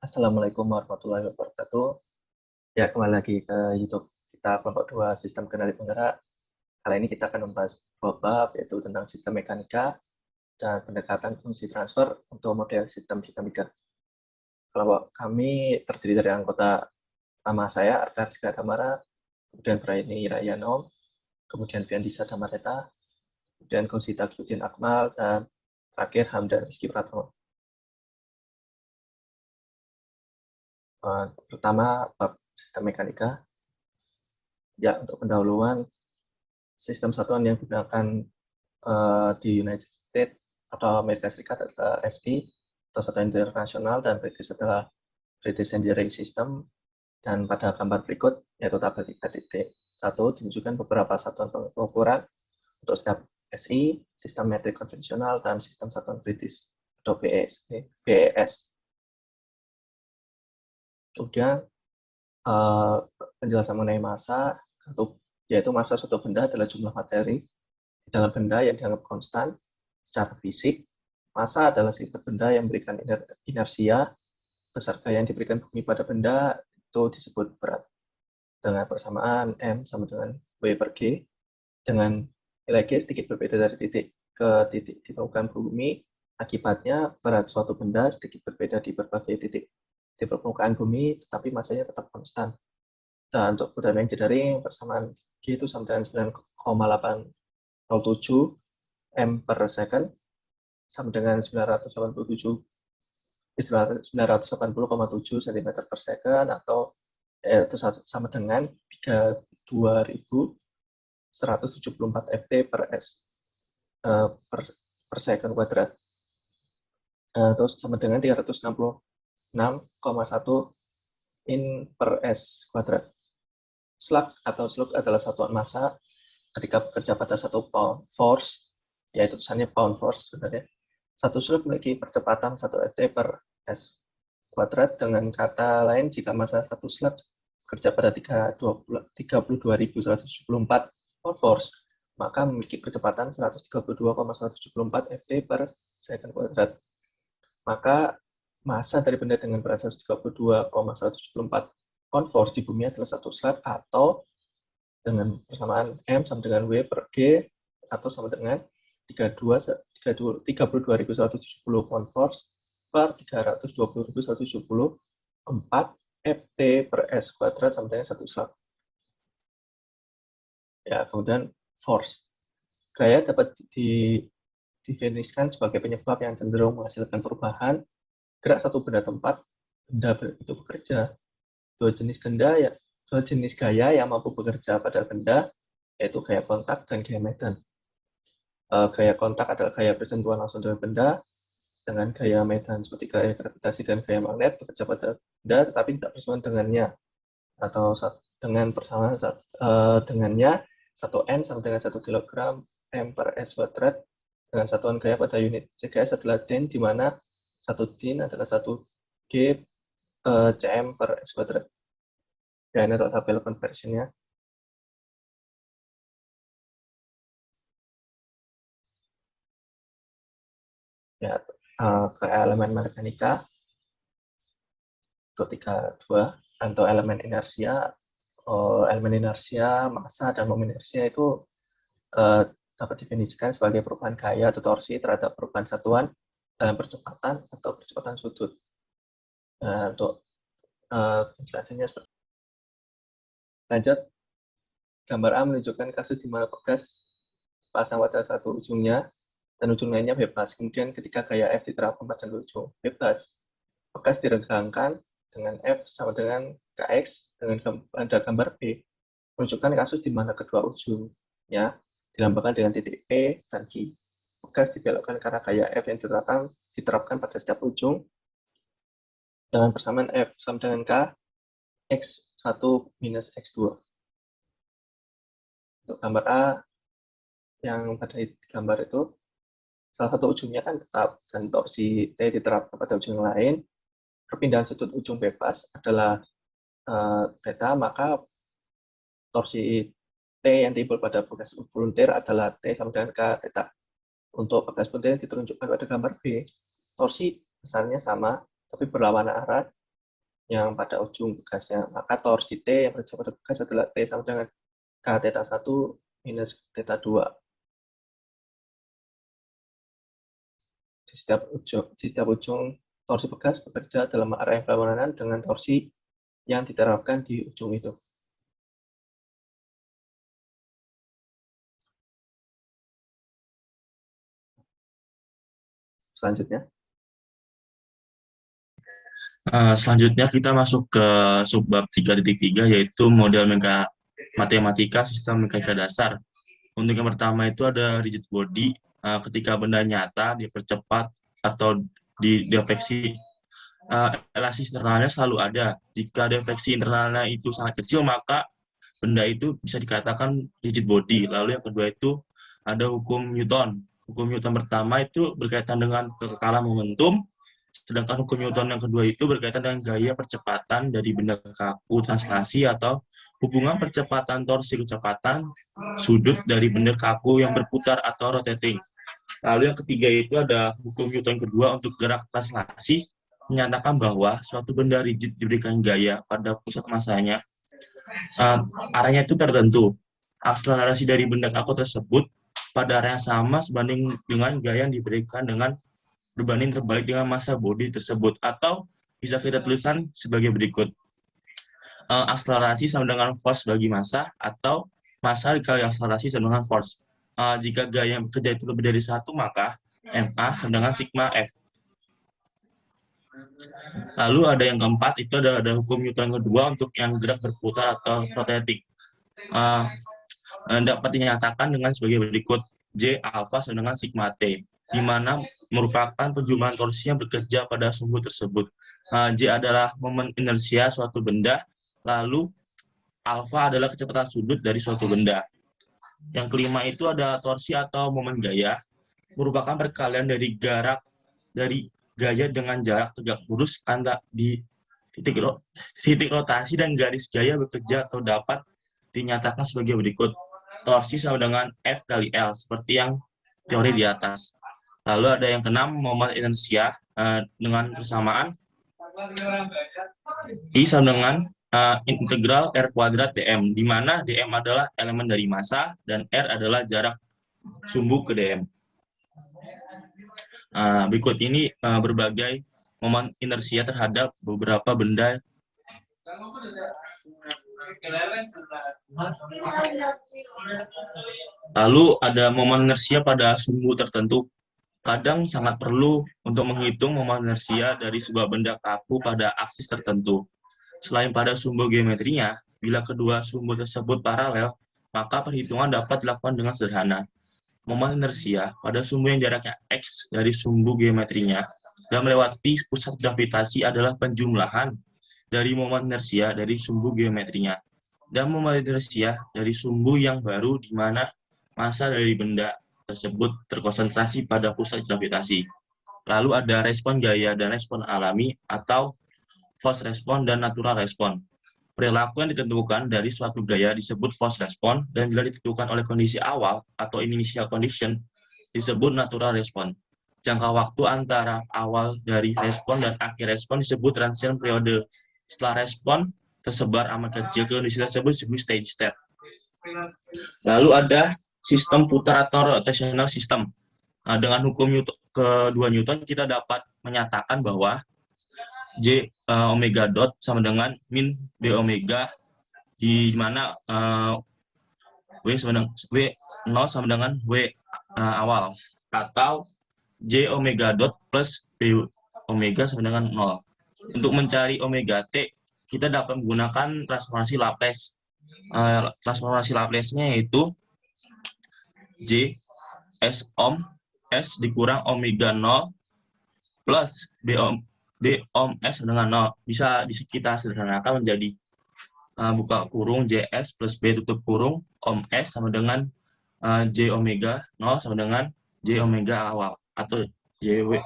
Assalamualaikum warahmatullahi wabarakatuh. Ya, kembali lagi ke YouTube kita kelompok 2 sistem kendali penggerak. Kali ini kita akan membahas dua bab, yaitu tentang sistem mekanika dan pendekatan fungsi transfer untuk model sistem dinamika. Kelompok kami terdiri dari anggota pertama saya, Arta Rizka Damara, kemudian Braini Rayanom, kemudian Fiandisa Damareta, kemudian Gosita Kyudin Akmal, dan terakhir Hamdan Rizky Pratama. Pertama, bab sistem mekanika. Ya, untuk pendahuluan, sistem satuan yang digunakan di United States atau Amerika Serikat adalah SI atau satuan internasional, dan British adalah British Engineering System. Dan pada gambar berikut, yaitu tabel 3.1, ditunjukkan beberapa satuan pengukuran untuk setiap SI, sistem metrik konvensional, dan sistem satuan British atau BES. Kemudian penjelasan mengenai massa, yaitu massa suatu benda adalah jumlah materi di dalam benda yang dianggap konstan secara fisik. Massa adalah sifat benda yang memberikan inersia. Besar gaya yang diberikan bumi pada benda itu disebut berat. Dengan persamaan M sama dengan W per G, dengan nilai G sedikit berbeda dari titik ke titik di permukaan bumi. Akibatnya berat suatu benda sedikit berbeda di berbagai titik di permukaan bumi, tetapi massanya tetap konstan. Dan untuk budaya engineering, persamaan G itu sama dengan 9,807 M per second, sama dengan 980,7 cm per second, atau itu sama dengan 32.174 ft per s per second kuadrat. Terus sama dengan 366,1 in per s kuadrat. Slug atau slug adalah satuan massa ketika bekerja pada satu pound force, yaitu tulisannya pound force sebenarnya. Satu slug memiliki percepatan 1 ft per s kuadrat. Dengan kata lain, jika massa satu slug bekerja pada 32.174 pound force, maka memiliki percepatan 132,174 ft per second kuadrat. Maka massa dari benda dengan berat 132,174 pound force di bumi adalah satu slug, atau dengan persamaan M sama dengan W per G, atau sama dengan 32.170 pound force per 320.174 ft per s kuadrat sama dengan satu slug. Ya, kemudian force. Gaya dapat didefinisikan sebagai penyebab yang cenderung menghasilkan perubahan gerak satu benda tempat benda itu bekerja. Dua jenis gaya yang mampu bekerja pada benda, yaitu gaya kontak dan gaya medan. Gaya kontak adalah gaya bersentuhan langsung dengan benda, sedangkan gaya medan seperti gaya gravitasi dan gaya magnet bekerja pada benda tetapi tidak bersentuhan dengannya, atau dengan persamaan dengannya 1 N sama dengan 1 kg M per S kuadrat, dengan satuan gaya pada unit CGS adalah Den, di mana 1 Din adalah 1 G cm per S kuadrat. Ya, ini adalah tabel conversionnya. Ya, ke elemen mekanika itu 32, atau elemen inersia, massa, dan momen inersia itu dapat didefinisikan sebagai perubahan gaya atau torsi terhadap perubahan satuan dalam percepatan atau percepatan sudut. Nah, untuk penjelasannya seperti lanjut, gambar A menunjukkan kasus di mana pegas pasang pada satu ujungnya dan ujung lainnya bebas. Kemudian ketika gaya F diterapkan pada ujung bebas, pegas diregangkan dengan F sama dengan Kx. Dengan pada gambar B menunjukkan kasus di mana kedua ujungnya dilambangkan dengan titik P dan Q. Pegas dibelokkan karena gaya F yang diterapkan pada setiap ujung dengan persamaan F sama dengan K X1 minus X2. Untuk gambar A yang pada gambar itu, salah satu ujungnya kan tetap dan torsi T diterapkan pada ujung lain. Perpindahan sudut ujung bebas adalah theta, maka torsi T yang timbul pada bekas buntir adalah T sama dengan K theta. Untuk bekas buntir yang ditunjukkan pada gambar B, torsi besarnya sama, tapi berlawanan arah yang pada ujung begasnya. Maka torsi T yang berada pada begas adalah T sama dengan K theta 1 minus theta 2. Di setiap ujung torsi begas bekerja dalam arah yang berlawanan dengan torsi yang diterapkan di ujung itu. Selanjutnya. Selanjutnya kita masuk ke subbab 3.3 yaitu model matematika sistem mekanika dasar. Untuk yang pertama itu ada rigid body. Ketika benda nyata dipercepat atau didefleksi, elastisitas internalnya selalu ada. Jika defleksi internalnya itu sangat kecil, maka benda itu bisa dikatakan rigid body. Lalu yang kedua itu ada hukum Newton. Hukum Newton pertama itu berkaitan dengan kekekalan momentum, sedangkan hukum Newton yang kedua itu berkaitan dengan gaya percepatan dari benda kaku translasi atau hubungan percepatan torsi kecepatan sudut dari benda kaku yang berputar atau rotating. Lalu yang ketiga itu ada hukum Newton kedua untuk gerak translasi, menyatakan bahwa suatu benda rigid diberikan gaya pada pusat masanya, arahnya itu tertentu. Akselerasi dari benda kaku tersebut pada arah yang sama sebanding dengan gaya yang diberikan dengan berbanding terbalik dengan massa bodi tersebut, atau bisa kita tulisan sebagai berikut. Akselerasi sama dengan force bagi massa, atau massa dikali akselerasi sama dengan force. Jika gaya yang bekerja itu lebih dari 1, maka MA sama dengan sigma F. Lalu ada yang keempat, itu ada hukum Newton kedua untuk yang gerak berputar atau rotating. Dapat dinyatakan dengan sebagai berikut. J alpha sama dengan sigma T, di mana merupakan penjumlahan torsi yang bekerja pada sumbu tersebut. J adalah momen inersia suatu benda, lalu alpha adalah kecepatan sudut dari suatu benda. Yang kelima itu ada torsi atau momen gaya, merupakan perkalian dari gaya dengan jarak tegak lurus antara di titik rotasi dan garis gaya bekerja atau dapat dinyatakan sebagai berikut. Torsi sama dengan F kali L, seperti yang teori di atas. Lalu ada yang keenam, momen inersia dengan persamaan I sama dengan integral R kuadrat dm, di mana dm adalah elemen dari massa dan R adalah jarak sumbu ke dm. Berikut ini berbagai momen inersia terhadap beberapa benda. Lalu ada momen inersia pada sumbu tertentu. Kadang sangat perlu untuk menghitung momen inersia dari sebuah benda kaku pada aksis tertentu. Selain pada sumbu geometrinya, bila kedua sumbu tersebut paralel, maka perhitungan dapat dilakukan dengan sederhana. Momen inersia pada sumbu yang jaraknya X dari sumbu geometrinya dan melewati pusat gravitasi adalah penjumlahan dari momen inersia dari sumbu geometrinya dan momen inersia dari sumbu yang baru di mana massa dari benda tersebut terkonsentrasi pada pusat gravitasi. Lalu ada respon gaya dan respon alami atau force response dan natural response. Perilaku yang ditentukan dari suatu gaya disebut force response, dan bila ditentukan oleh kondisi awal atau initial condition disebut natural response. Jangka waktu antara awal dari respon dan akhir respon disebut transient periode. Setelah respon tersebar amat kecil, kondisi tersebut disebut steady state. Lalu ada sistem putar atau rotational system. Dengan hukum kedua Newton kita dapat menyatakan bahwa J omega dot sama dengan min B omega, di mana W 0 sama dengan W awal, atau J omega dot plus B omega sama dengan 0. Untuk mencari omega T, kita dapat menggunakan transformasi Laplace. Transformasi Laplace-nya yaitu J S om S dikurang omega 0 plus B om S dengan 0. Bisa kita sederhanakan menjadi buka kurung JS plus B tutup kurung om S sama dengan J omega 0 sama dengan J omega awal atau JW.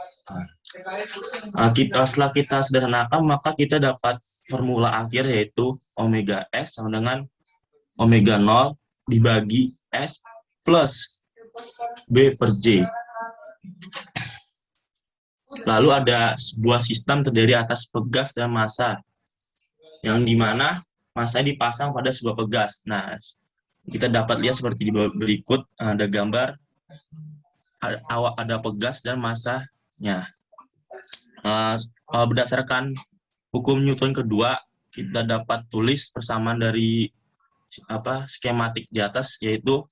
Setelah kita sederhanakan, maka kita dapat formula akhir yaitu omega S sama dengan omega 0 dibagi S plus B per J. Lalu ada sebuah sistem terdiri atas pegas dan massa, yang dimana massa dipasang pada sebuah pegas. Nah, kita dapat lihat seperti di berikut, ada gambar, ada pegas dan massanya. Berdasarkan hukum Newton kedua, kita dapat tulis persamaan dari skematik di atas, yaitu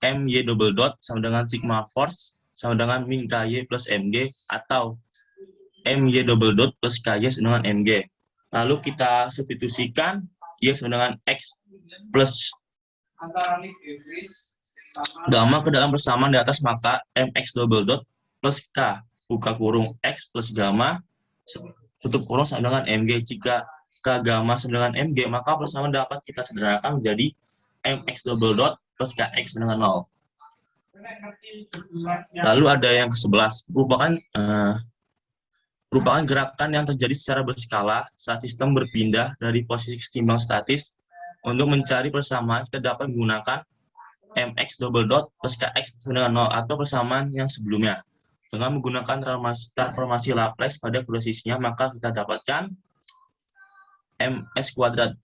MY double dot sama dengan sigma force sama dengan min KY plus MG, atau MY double dot plus KY sama dengan MG. Lalu kita substitusikan Y sama dengan X plus gamma ke dalam persamaan di atas, maka MX double dot plus K buka kurung X plus gamma tutup kurung sama dengan MG. Jika K gamma sama dengan MG, maka persamaan dapat kita sederhanakan menjadi MX double dot plus KX sama dengan 0. Lalu ada yang ke-11, merupakan gerakan yang terjadi secara berskala saat sistem berpindah dari posisi setimbang statis. Untuk mencari persamaan, kita dapat menggunakan MX double dot plus KX sama dengan 0 atau persamaan yang sebelumnya. Dengan menggunakan transformasi Laplace pada kedua sisinya, maka kita dapatkan MS kuadrat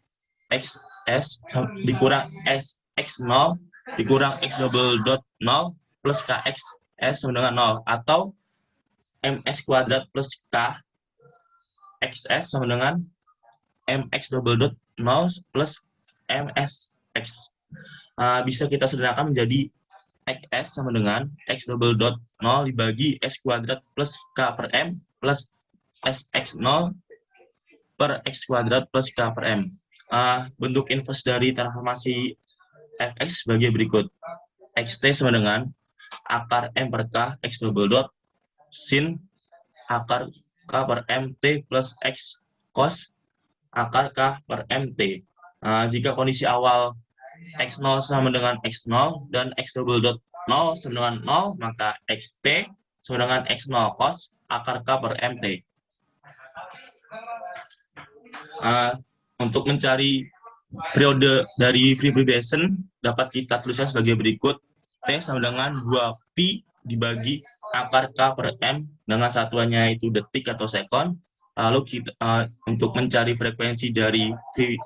XS dikurang X0 dikurang X double dot 0 plus KX S sama dengan 0, atau MS kuadrat plus K XS sama dengan MX double dot 0 plus MSX. Bisa kita sederhanakan menjadi XS sama dengan X double dot 0 dibagi S kuadrat plus K per M plus SX0 per X kuadrat plus K per M. Bentuk inverse dari transformasi Fx sebagai berikut. Xt sama dengan akar M per K X double dot sin akar K per MT plus X cos akar K per MT. Jika kondisi awal X0 sama dengan X0 dan X double dot 0 sama dengan 0, maka Xt sama dengan X0 cos akar K per MT. Untuk mencari periode dari free vibration dapat kita tuliskan sebagai berikut. T sama dengan 2pi dibagi akar K per M dengan satuannya itu detik atau sekon. Lalu kita, untuk mencari frekuensi dari free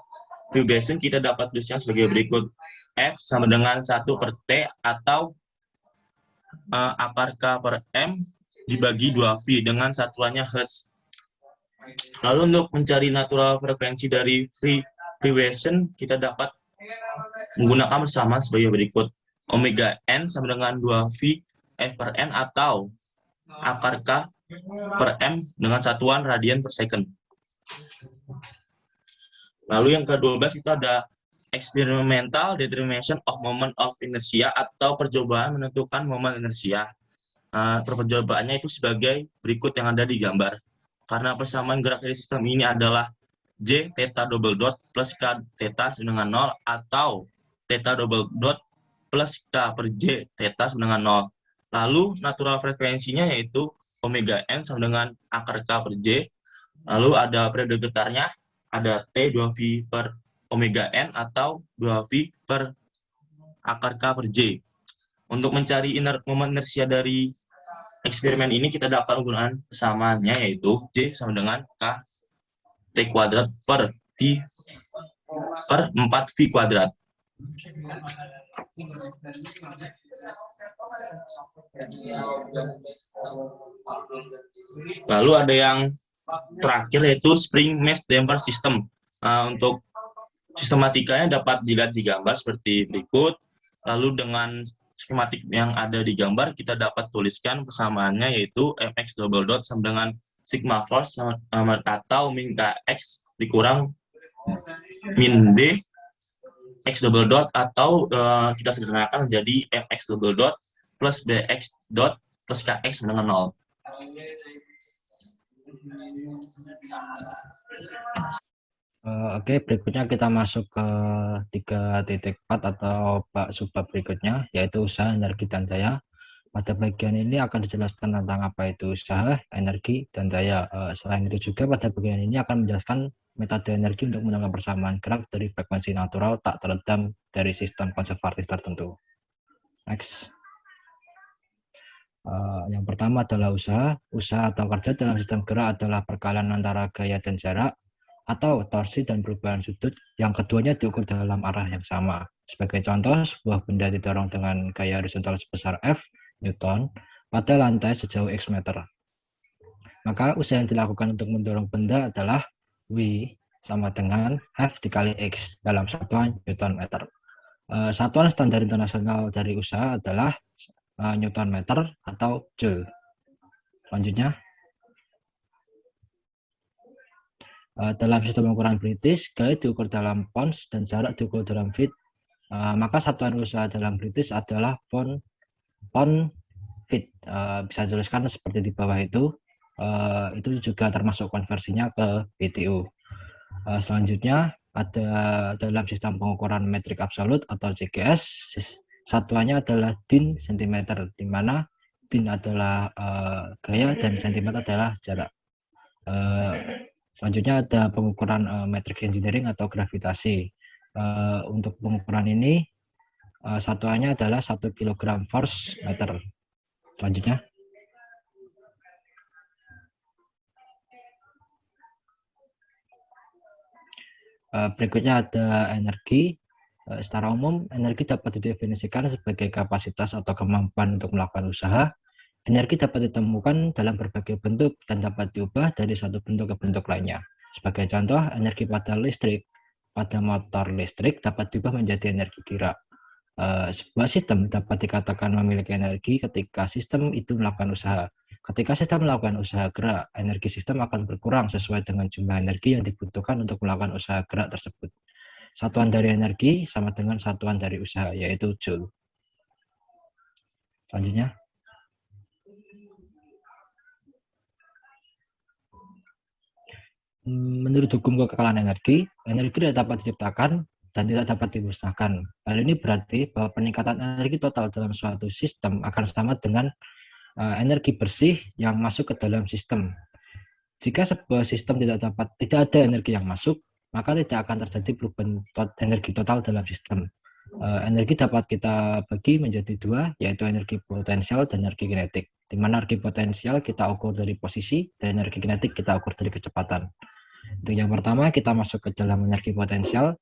vibration, kita dapat tuliskan sebagai berikut. F sama dengan 1 per T atau akar K per M dibagi 2V dengan satuannya Hertz. Lalu untuk mencari natural frekuensi dari free vibration, kita dapat menggunakan persamaan sebagai berikut. Omega n sama dengan 2V F per N atau akar K per M dengan satuan radian per second. Lalu yang ke-12 itu ada experimental determination of moment of inertia atau percobaan menentukan momen inersia. Percobaannya itu sebagai berikut yang ada di gambar. Karena persamaan gerak dari sistem ini adalah J theta double dot plus K theta sama dengan 0 atau theta double dot plus K per J theta sama dengan 0. Lalu natural frekuensinya yaitu omega n sama dengan akar K per J. Lalu ada periode getarnya, ada T 2V per omega n atau 2V per akar K per J. Untuk mencari momen inersia dari eksperimen ini, kita dapat menggunakan persamaannya yaitu J sama dengan K T kuadrat per V per 4V kuadrat. Lalu ada yang terakhir yaitu spring mesh damper system. Untuk sistematikanya dapat dilihat di gambar seperti berikut. Lalu dengan skematik yang ada di gambar, kita dapat tuliskan persamaannya yaitu Mx double dot sama dengan sigma force atau min Kx dikurang min D X double dot, atau kita sederhanakan menjadi Mx double dot plus Bx dot plus Kx dengan 0. Oke, berikutnya kita masuk ke 3.4 atau subbab berikutnya, yaitu usaha, energi, dan daya. Pada bagian ini akan dijelaskan tentang apa itu usaha, energi, dan daya. Selain itu juga pada bagian ini akan menjelaskan metode energi untuk menemukan persamaan gerak dari frekuensi natural tak teredam dari sistem konservatif tertentu. Next. Yang pertama adalah usaha. Usaha atau kerja dalam sistem gerak adalah perkalian antara gaya dan jarak, atau torsi dan perubahan sudut. Yang keduanya diukur dalam arah yang sama. Sebagai contoh, sebuah benda didorong dengan gaya horizontal sebesar F Newton pada lantai sejauh X meter. Maka usaha yang dilakukan untuk mendorong benda adalah W sama dengan F dikali X dalam satuan Newton meter. Satuan standar internasional dari usaha adalah Newton meter atau Joule. Selanjutnya, dalam sistem ukuran British, gaya diukur dalam pounds dan jarak diukur dalam feet. Maka satuan usaha dalam British adalah pound feet. Bisa dituliskan seperti di bawah itu. Itu juga termasuk konversinya ke BTU. Selanjutnya, ada dalam sistem pengukuran metrik absolut atau CGS, satuannya adalah din cm, di mana din adalah gaya dan cm adalah jarak. Selanjutnya ada pengukuran metrik engineering atau gravitasi. Untuk pengukuran ini satuannya adalah 1 kg force meter. Selanjutnya, berikutnya ada energi. Secara umum, energi dapat didefinisikan sebagai kapasitas atau kemampuan untuk melakukan usaha. Energi dapat ditemukan dalam berbagai bentuk dan dapat diubah dari satu bentuk ke bentuk lainnya. Sebagai contoh, energi pada motor listrik dapat diubah menjadi energi gerak. Sebuah sistem dapat dikatakan memiliki energi ketika sistem itu melakukan usaha. Ketika sistem melakukan usaha gerak, energi sistem akan berkurang sesuai dengan jumlah energi yang dibutuhkan untuk melakukan usaha gerak tersebut. Satuan dari energi sama dengan satuan dari usaha, yaitu Joule. Selanjutnya, menurut hukum kekekalan energi, energi tidak dapat diciptakan dan tidak dapat dimusnahkan. Hal ini berarti bahwa peningkatan energi total dalam suatu sistem akan sama dengan energi bersih yang masuk ke dalam sistem. Jika sebuah sistem tidak ada energi yang masuk, maka tidak akan terjadi perubahan energi total dalam sistem. Energi dapat kita bagi menjadi dua, yaitu energi potensial dan energi kinetik. Di mana energi potensial kita ukur dari posisi dan energi kinetik kita ukur dari kecepatan. Untuk yang pertama, kita masuk ke dalam energi potensial.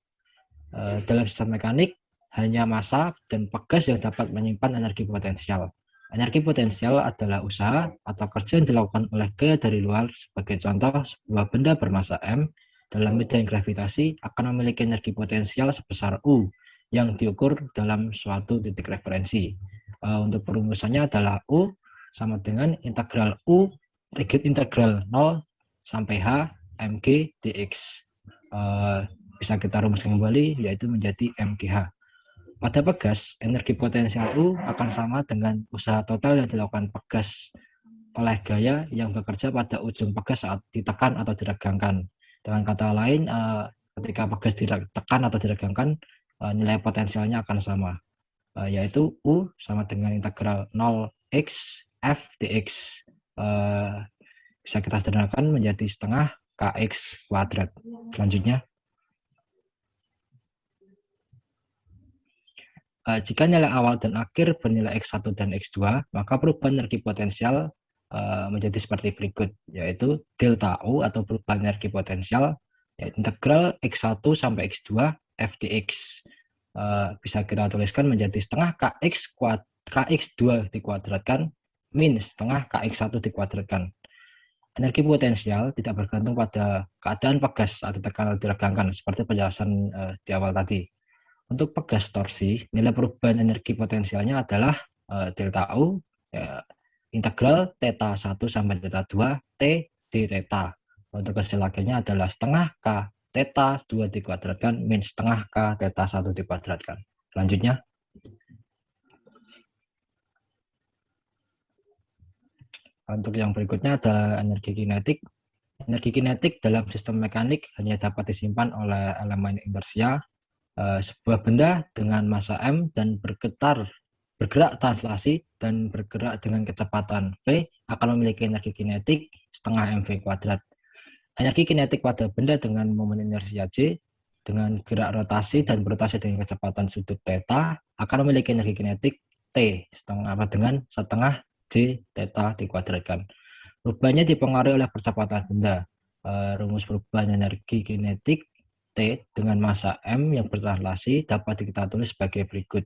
Dalam sistem mekanik, hanya massa dan pegas yang dapat menyimpan energi potensial. Energi potensial adalah usaha atau kerja yang dilakukan oleh gaya dari luar. Sebagai contoh, sebuah benda bermassa M dalam medan gravitasi akan memiliki energi potensial sebesar U yang diukur dalam suatu titik referensi. Untuk perumusannya adalah U sama dengan integral U integral 0 sampai H mg dx. Bisa kita rumuskan kembali, yaitu menjadi mgh. Pada pegas, energi potensial U akan sama dengan usaha total yang dilakukan pegas oleh gaya yang bekerja pada ujung pegas saat ditekan atau diregangkan. Dengan kata lain, ketika pegas ditekan atau diregangkan, nilai potensialnya akan sama, yaitu U sama dengan integral 0x f dx. Bisa kita sederhanakan menjadi setengah kx kuadrat. Selanjutnya, jika nilai awal dan akhir bernilai X1 dan X2, maka perubahan energi potensial menjadi seperti berikut, yaitu delta U atau perubahan energi potensial, yaitu integral X1 sampai X2 f dx. Bisa kita tuliskan menjadi setengah kx2 dikuadratkan min setengah kx1 dikuadratkan. Energi potensial tidak bergantung pada keadaan pegas saat ditekan atau diregangkan, seperti penjelasan di awal tadi. Untuk pegas torsi, nilai perubahan energi potensialnya adalah delta U, integral theta 1 sampai theta 2, T d theta. Untuk hasil akhirnya adalah setengah K theta 2 dikuadratkan min setengah K theta 1 dikuadratkan. Selanjutnya, untuk yang berikutnya adalah energi kinetik. Energi kinetik dalam sistem mekanik hanya dapat disimpan oleh elemen inersia. Sebuah benda dengan massa M dan bergerak translasi dan bergerak dengan kecepatan V akan memiliki energi kinetik setengah mv kuadrat. Energi kinetik pada benda dengan momen inersia J dengan gerak rotasi dan berotasi dengan kecepatan sudut theta akan memiliki energi kinetik T dengan setengah J theta dikuadratkan. Perubahannya dipengaruhi oleh percepatan benda. Rumus perubahan energi kinetik T dengan massa M yang bertranslasi dapat kita tulis sebagai berikut.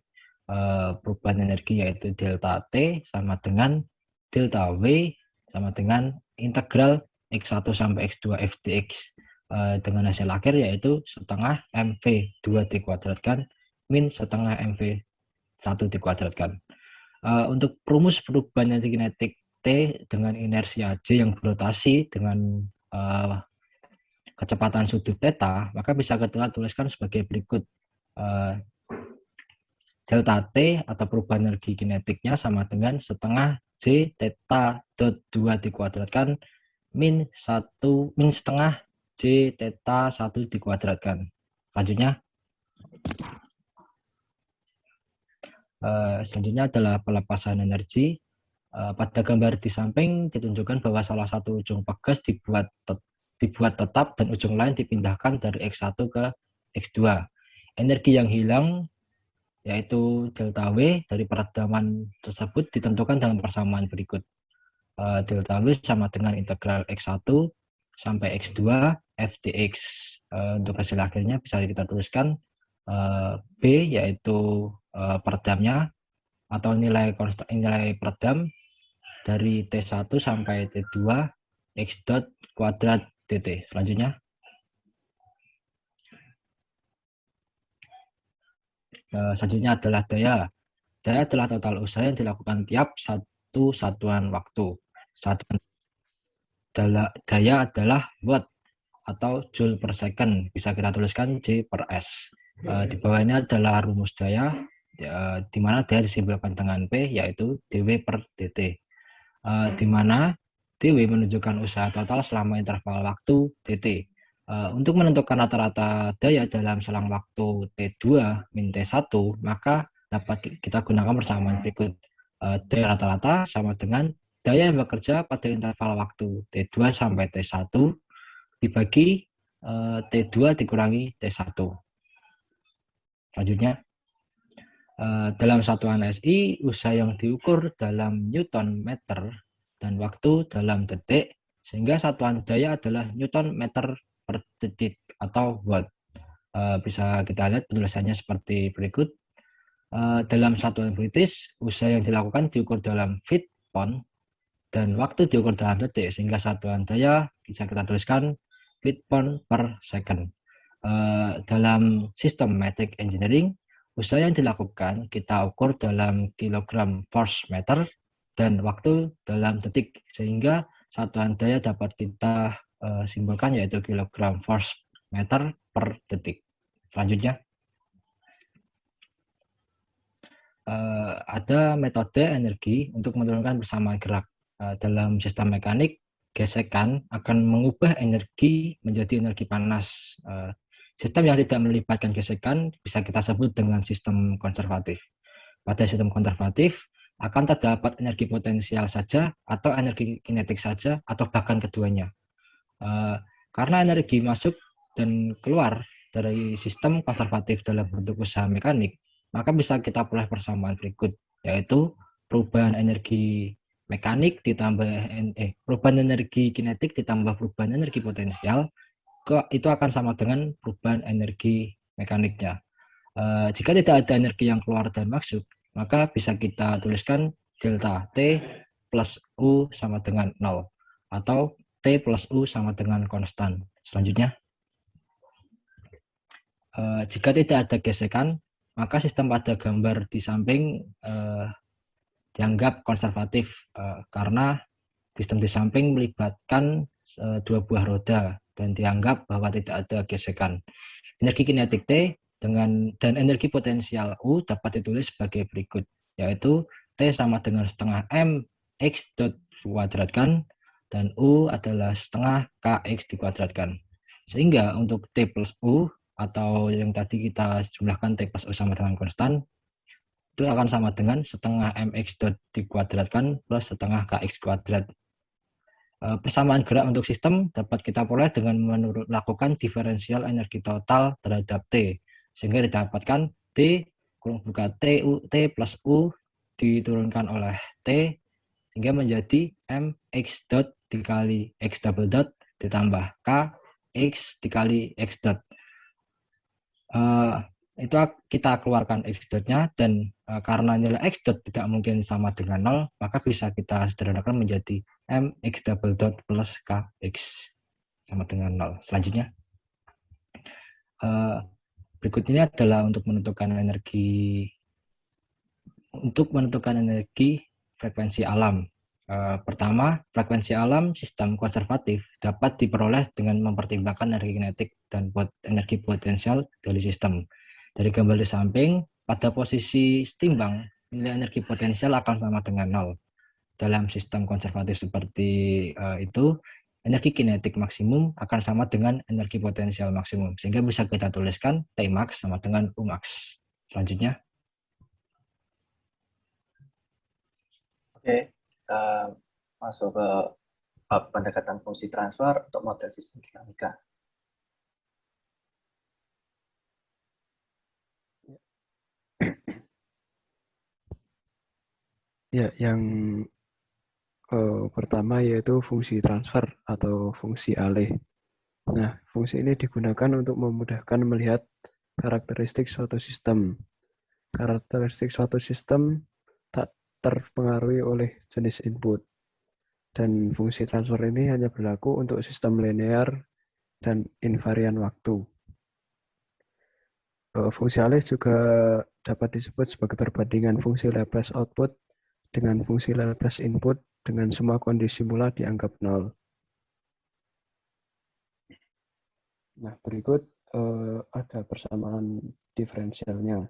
Perubahan energi yaitu delta T sama dengan delta W sama dengan integral X1 sampai X2 F dx dengan hasil akhir yaitu setengah MV2 dikuadratkan min setengah MV1 dikuadratkan. Untuk rumus perubahan energi kinetik T dengan inersia J yang berotasi dengan kecepatan sudut theta, maka bisa kita tuliskan sebagai berikut. Delta T atau perubahan energi kinetiknya sama dengan setengah J theta dot 2 dikuadratkan min setengah J theta 1 dikuadratkan. Selanjutnya, adalah pelepasan energi. Pada gambar di samping ditunjukkan bahwa salah satu ujung pegas dibuat tetap dan ujung lain dipindahkan dari X1 ke X2. Energi yang hilang yaitu delta W dari peredaman tersebut ditentukan dengan persamaan berikut. Delta W sama dengan integral X1 sampai X2 F dx. Untuk hasil akhirnya bisa kita tuliskan B yaitu peredamnya atau nilai peredam dari T1 sampai T2 X dot kuadrat dt. Selanjutnya, adalah daya. Daya adalah total usaha yang dilakukan tiap satu satuan waktu. Daya adalah watt atau joule per second. Bisa kita tuliskan J per S. Di bawahnya adalah rumus daya, di mana daya disimbolkan dengan P, yaitu dW per dt. Di mana dW menunjukkan usaha total selama interval waktu dt. Untuk menentukan rata-rata daya dalam selang waktu T2 min T1, maka dapat kita gunakan persamaan berikut. Daya rata-rata sama dengan daya yang bekerja pada interval waktu T2 sampai T1 dibagi T2 dikurangi T1. Selanjutnya, dalam satuan SI, usaha yang diukur dalam Newton meter dan waktu dalam detik, sehingga satuan daya adalah Newton meter per detik atau watt. Bisa kita lihat penulisannya seperti berikut. Dalam satuan British, usaha yang dilakukan diukur dalam feet pound dan waktu diukur dalam detik, sehingga satuan daya bisa kita tuliskan feet pound per second. Dalam sistem Matrix Engineering, usaha yang dilakukan kita ukur dalam kilogram force meter dan waktu dalam detik, sehingga satuan daya dapat kita simbolkan yaitu kilogram force meter per detik. Selanjutnya, ada metode energi untuk menurunkan persamaan gerak. Dalam sistem mekanik, gesekan akan mengubah energi menjadi energi panas. Sistem yang tidak melibatkan gesekan bisa kita sebut dengan sistem konservatif. Pada sistem konservatif akan terdapat energi potensial saja atau energi kinetik saja atau bahkan keduanya. Karena energi masuk dan keluar dari sistem konservatif dalam bentuk usaha mekanik, maka bisa kita peroleh persamaan berikut, yaitu perubahan energi mekanik ditambah perubahan energi kinetik ditambah perubahan energi potensial itu akan sama dengan perubahan energi mekaniknya. Jika tidak ada energi yang keluar dan masuk, maka bisa kita tuliskan delta T plus U sama dengan 0 atau T plus U sama dengan konstan. Selanjutnya, jika tidak ada gesekan, maka sistem pada gambar di samping dianggap konservatif karena sistem di samping melibatkan dua buah roda dan dianggap bahwa tidak ada gesekan. Energi kinetik T dan energi potensial U dapat ditulis sebagai berikut, yaitu T sama dengan setengah M X dot dikuadratkan dan U adalah setengah KX dikuadratkan. Sehingga untuk T plus U atau yang tadi kita jumlahkan T plus U sama dengan konstan, itu akan sama dengan setengah MX dot dikuadratkan plus setengah KX kuadrat. Persamaan gerak untuk sistem dapat kita peroleh dengan melakukan diferensial energi total terhadap T, sehingga didapatkan T kurung buka T plus U diturunkan oleh T sehingga menjadi mx dot dikali x double dot ditambah k x dikali x dot. Itu kita keluarkan x dotnya, dan karena nilai x dot tidak mungkin sama dengan 0, maka bisa kita sederhanakan menjadi mx double dot plus kx sama dengan 0. Selanjutnya, berikut ini adalah untuk menentukan energi frekuensi alam. Pertama, frekuensi alam sistem konservatif dapat diperoleh dengan mempertimbangkan energi kinetik dan energi potensial dari sistem. Dari gambar di samping, pada posisi setimbang, nilai energi potensial akan sama dengan 0. Dalam sistem konservatif seperti itu, energi kinetik maksimum akan sama dengan energi potensial maksimum, sehingga bisa kita tuliskan Tmax sama dengan Umax. Selanjutnya. Oke, kita masuk ke pendekatan fungsi transfer untuk model sistem dinamika. Ya, yang pertama yaitu fungsi transfer atau fungsi alih. Nah, fungsi ini digunakan untuk memudahkan melihat karakteristik suatu sistem. Karakteristik suatu sistem tak terpengaruhi oleh jenis input. Dan fungsi transfer ini hanya berlaku untuk sistem linear dan invarian waktu. Fungsi alih juga dapat disebut sebagai perbandingan fungsi Laplace output dengan fungsi Laplace input dengan semua kondisi mula dianggap 0. Nah, berikut ada persamaan diferensialnya.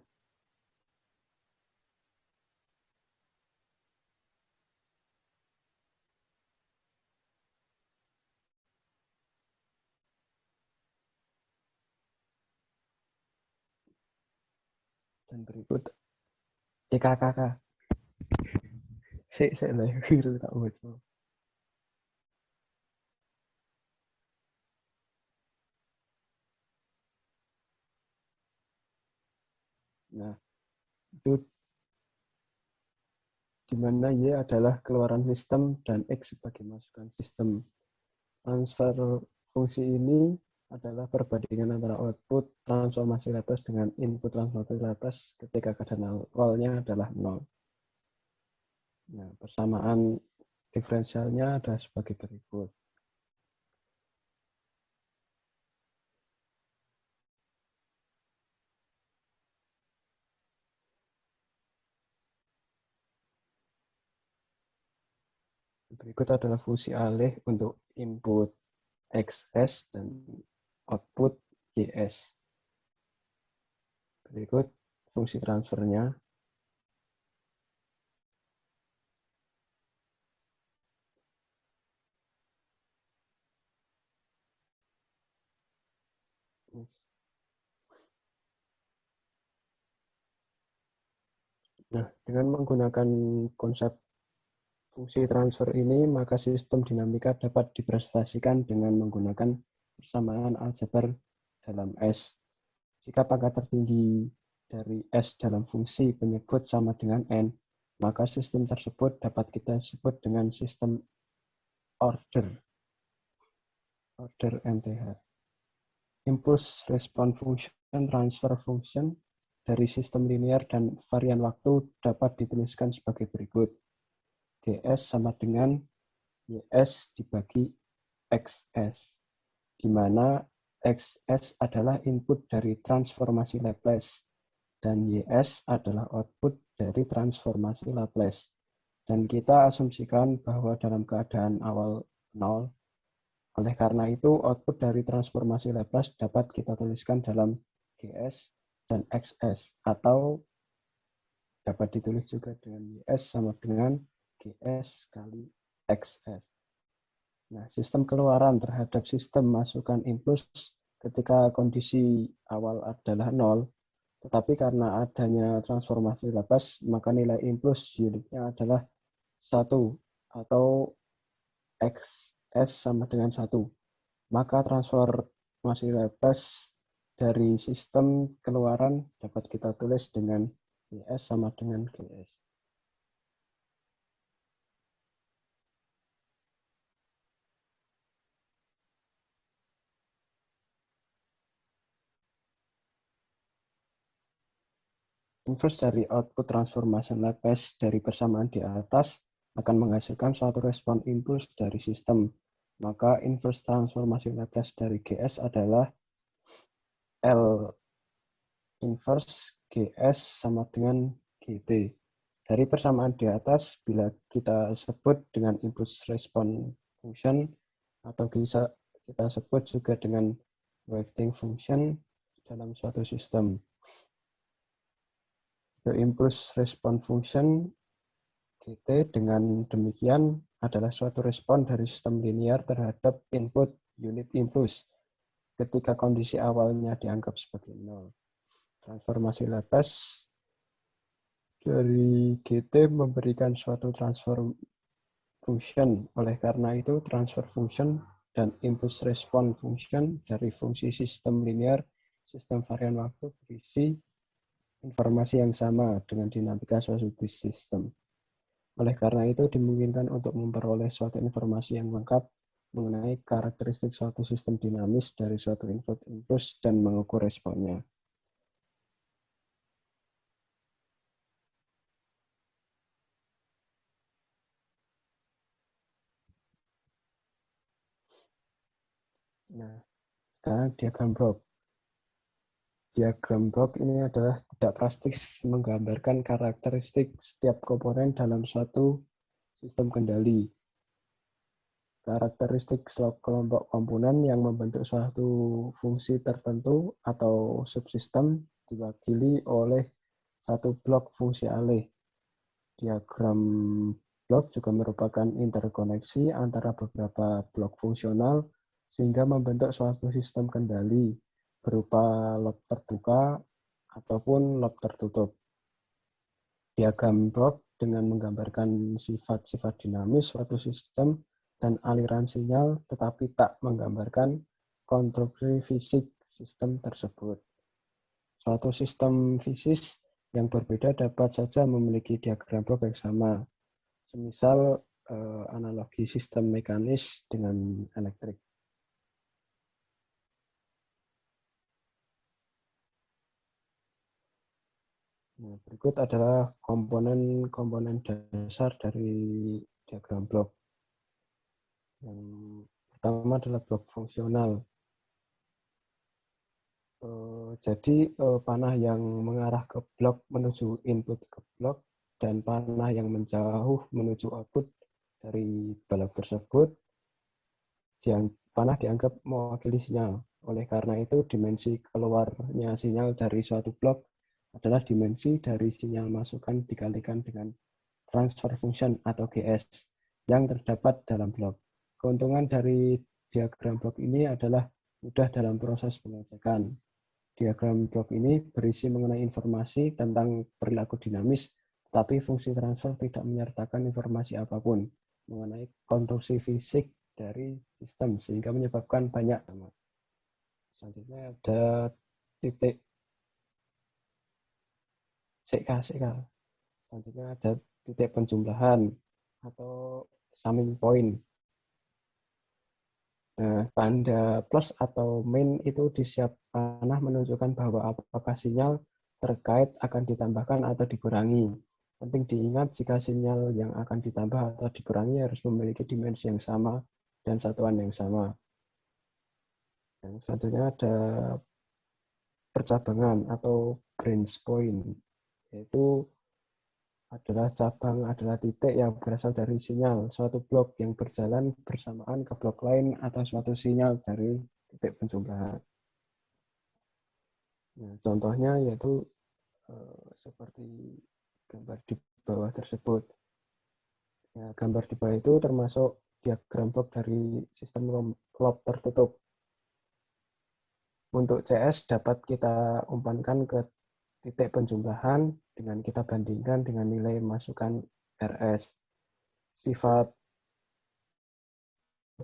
Dan berikut KKK. Saya lahir tak baca. Nah, itu di mana Y adalah keluaran sistem dan X sebagai masukan sistem. Transfer fungsi ini adalah perbandingan antara output transformasi Laplace dengan input transformasi Laplace ketika keadaan awalnya adalah 0. Nah, persamaan diferensialnya ada sebagai berikut. Berikut adalah fungsi alih untuk input XS dan output YS. Berikut fungsi transfernya. Nah, dengan menggunakan konsep fungsi transfer ini, maka sistem dinamika dapat dipresentasikan dengan menggunakan persamaan aljabar dalam S. Jika pangkat tertinggi dari S dalam fungsi penyebut sama dengan N, maka sistem tersebut dapat kita sebut dengan sistem order MTH. Impulse response function transfer function dari sistem linear dan varian waktu dapat dituliskan sebagai berikut. GS sama dengan YS dibagi XS, di mana XS adalah input dari transformasi Laplace, dan YS adalah output dari transformasi Laplace. Dan kita asumsikan bahwa dalam keadaan awal 0, oleh karena itu output dari transformasi Laplace dapat kita tuliskan dalam GS dan XS, atau dapat ditulis juga dengan YS sama dengan GS kali XS. Nah, sistem keluaran terhadap sistem masukan impuls ketika kondisi awal adalah 0, tetapi karena adanya transformasi Laplace, maka nilai impuls unitnya adalah 1, atau XS sama dengan 1. Maka transformasi Laplace dari sistem keluaran dapat kita tulis dengan YS sama dengan GS. Inverse dari output transformation Laplace dari persamaan di atas akan menghasilkan suatu respon impuls dari sistem. Maka inverse transformasi Laplace dari GS adalah L inverse GS sama dengan GT. Dari persamaan di atas, bila kita sebut dengan impulse response function, atau bisa kita sebut juga dengan waving function dalam suatu sistem. The impulse response function GT dengan demikian adalah suatu respon dari sistem linear terhadap input unit impulse ketika kondisi awalnya dianggap sebagai nol. Transformasi Laplace dari GT memberikan suatu transform function. Oleh karena itu, transfer function dan impulse response function dari fungsi sistem linear, sistem varian waktu berisi informasi yang sama dengan dinamika suatu sistem. Oleh karena itu, dimungkinkan untuk memperoleh suatu informasi yang lengkap mengenai karakteristik suatu sistem dinamis dari suatu input impulse dan mengukur responnya. Nah, sekarang diagram Bloch. Diagram Bloch ini adalah tidak praktis menggambarkan karakteristik setiap komponen dalam suatu sistem kendali. Karakteristik kelompok komponen yang membentuk suatu fungsi tertentu atau subsistem diwakili oleh satu blok fungsi alih. Diagram Bloch juga merupakan interkoneksi antara beberapa blok fungsional sehingga membentuk suatu sistem kendali berupa loop terbuka ataupun loop tertutup. Diagram Bloch dengan menggambarkan sifat-sifat dinamis suatu sistem dan aliran sinyal, tetapi tak menggambarkan konstruksi fisik sistem tersebut. Suatu sistem fisis yang berbeda dapat saja memiliki diagram Bloch yang sama, semisal analogi sistem mekanis dengan elektrik. Nah, berikut adalah komponen-komponen dasar dari diagram Bloch. Yang pertama adalah blok fungsional. Jadi panah yang mengarah ke blok menuju input ke blok dan panah yang menjauh menuju output dari balok tersebut, panah dianggap mewakili sinyal. Oleh karena itu, dimensi keluarnya sinyal dari suatu blok adalah dimensi dari sinyal masukan dikalikan dengan transfer function atau GS yang terdapat dalam blok. Keuntungan dari diagram Bloch ini adalah mudah dalam proses pengecekan. Diagram Bloch ini berisi mengenai informasi tentang perilaku dinamis, tetapi fungsi transfer tidak menyertakan informasi apapun mengenai konstruksi fisik dari sistem, sehingga menyebabkan banyak. Selanjutnya ada titik CK. Selanjutnya ada titik penjumlahan atau summing point. Nah, tanda plus atau min itu di setiap panah menunjukkan bahwa apakah sinyal terkait akan ditambahkan atau dikurangi. Penting diingat jika sinyal yang akan ditambah atau dikurangi harus memiliki dimensi yang sama dan satuan yang sama. Dan selanjutnya ada percabangan atau branch point, yaitu adalah cabang adalah titik yang berasal dari sinyal suatu blok yang berjalan bersamaan ke blok lain atau suatu sinyal dari titik penjumlahan. Nah, contohnya yaitu seperti gambar di bawah tersebut. Ya, gambar di bawah itu termasuk diagram Bloch dari sistem loop tertutup. Untuk CS dapat kita umpankan ke titik penjumlahan dengan kita bandingkan dengan nilai masukan RS. Sifat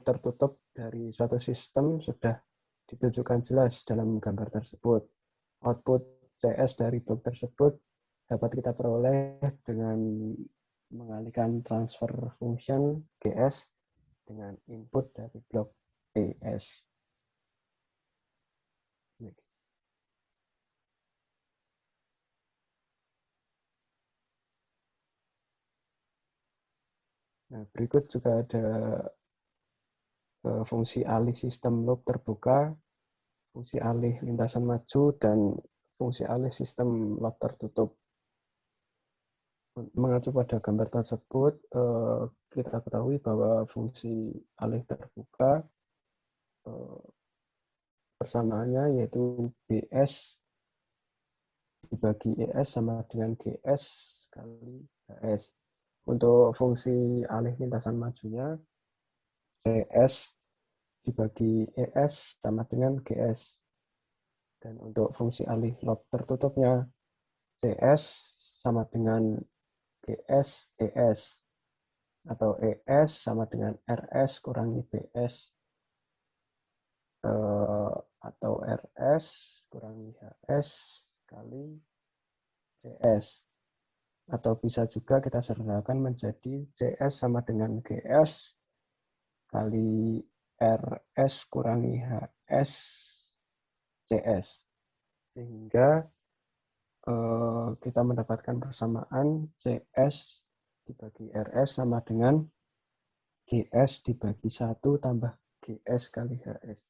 tertutup dari suatu sistem sudah ditunjukkan jelas dalam gambar tersebut. Output CS dari blok tersebut dapat kita peroleh dengan mengalihkan transfer function GS dengan input dari blok ES. berikut juga ada fungsi alih sistem loop terbuka, fungsi alih lintasan maju, dan fungsi alih sistem loop tertutup. Mengacu pada gambar tersebut, kita ketahui bahwa fungsi alih terbuka persamaannya yaitu BS dibagi ES sama dengan GS kali HS. Untuk fungsi alih lintasan majunya, CS dibagi ES sama dengan GS. Dan untuk fungsi alih loop tertutupnya, CS sama dengan GS ES. Atau ES sama dengan RS kurangi BS. Atau RS kurangi HS kali CS. Atau bisa juga kita sederhanakan menjadi CS sama dengan GS kali RS kurangi HS CS. Sehingga kita mendapatkan persamaan CS dibagi RS sama dengan GS dibagi 1 tambah GS kali HS.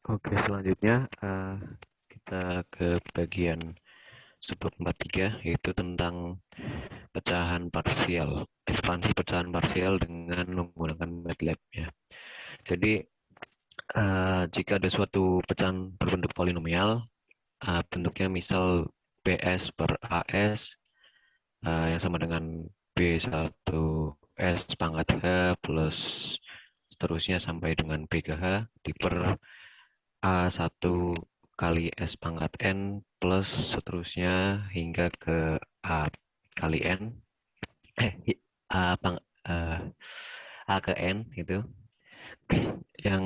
Oke, selanjutnya kita ke bagian subbab 43, yaitu tentang pecahan parsial, ekspansi pecahan parsial dengan menggunakan MATLAB ya. Jadi jika ada suatu pecahan berbentuk polinomial, bentuknya misal BS per AS yang sama dengan B1S pangkat H plus seterusnya sampai dengan B ke H diper A1 kali S pangkat N plus seterusnya hingga ke A kali N A ke N gitu, yang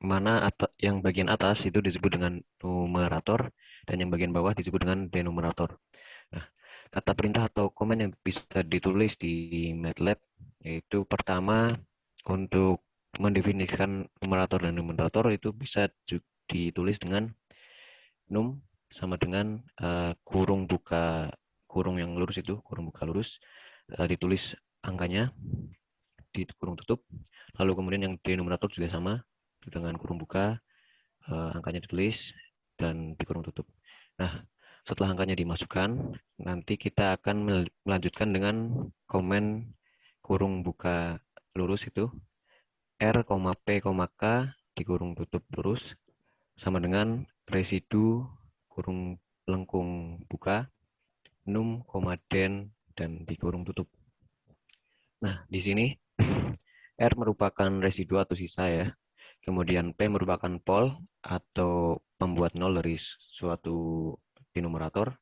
mana yang bagian atas itu disebut dengan numerator dan yang bagian bawah disebut dengan denominator. Nah, kata perintah atau komen yang bisa ditulis di MATLAB yaitu pertama, untuk mendefinisikan numerator dan denominator itu bisa ditulis dengan num sama dengan kurung buka kurung yang lurus itu, kurung buka lurus, ditulis angkanya di kurung tutup. Lalu kemudian yang denominator juga sama dengan kurung buka, angkanya ditulis dan di kurung tutup. Nah, setelah angkanya dimasukkan, nanti kita akan melanjutkan dengan komen kurung buka lurus itu R, P, K di kurung tutup lurus sama dengan residu kurung lengkung buka num, den dan di kurung tutup. Nah, di sini R merupakan residu atau sisa ya. Kemudian P merupakan pol atau pembuat nol dari suatu denominator,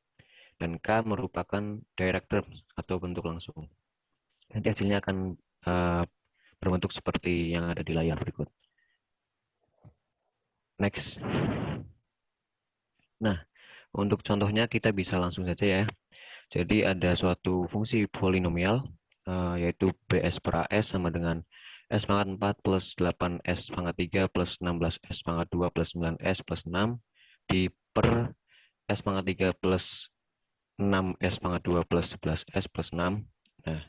dan K merupakan direct term atau bentuk langsung. Nanti hasilnya akan berbentuk seperti yang ada di layar berikut. Next. Nah, untuk contohnya kita bisa langsung saja ya. Jadi ada suatu fungsi polinomial yaitu BS per AS sama dengan S pangkat 4 plus 8S pangkat 3 plus 16S pangkat 2 plus 9S plus 6 di per S pangkat 3 plus 6S pangkat 2 plus 11S plus 6. Nah,